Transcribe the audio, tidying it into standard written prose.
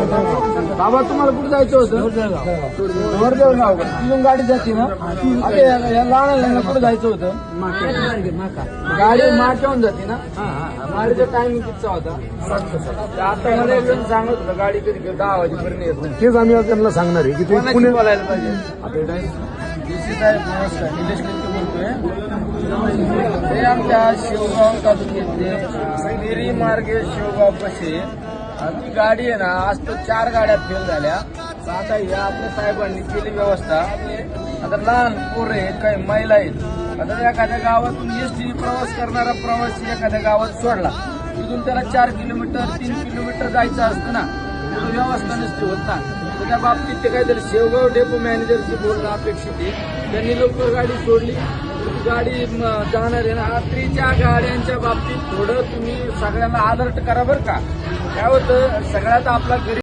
बाबा तुम्हाला कुठे जायचं होतं? वर्धेगाव का? तिथून गाडी जाते ना? अरे या लहान कुठे जायचं होतं? गाडी माठ्याहून जाते ना? गाडीचा टायमिंग कितीचा होता? आता मला एक जण सांगत होतं गाडी कधी 10 वाजेपर्यंत येत नाही. तेच आम्ही आज त्यांना सांगणार आहे की तुम्ही कोणाची पुणे बोलायला पाहिजे? डीसी साहेब नमस्कार, निलेश लिंके बोलतोय. हे आमच्या शेवगाव तालुक्यातले मिरी मार्गे शेवगाव पाशी ती गाडी आहे ना, आज तर 4 गाड्या फेल झाल्या. आता या आपल्या साहेबांनी केली व्यवस्था. आता लहान पोरं आहेत, काही महिला आहेत. आता एखाद्या गावातून एसटी प्रवास करणारा प्रवासी एखाद्या गावात सोडला, तिथून त्याला 4 किलोमीटर 3 किलोमीटर जायचं असतं ना, तिथं व्यवस्था नसते होत ना. त्या बाबतीत ते काहीतरी शेवगाव डेपो मॅनेजरशी बोलणं अपेक्षित आहे. त्यांनी लवकर गाडी सोडली, गाडी जाणार आहे ना. रात्रीच्या गाड्यांच्या बाबतीत थोडं तुम्ही सगळ्यांना अलर्ट करा बरं का. काय होतं, सगळ्यात आपला गरीब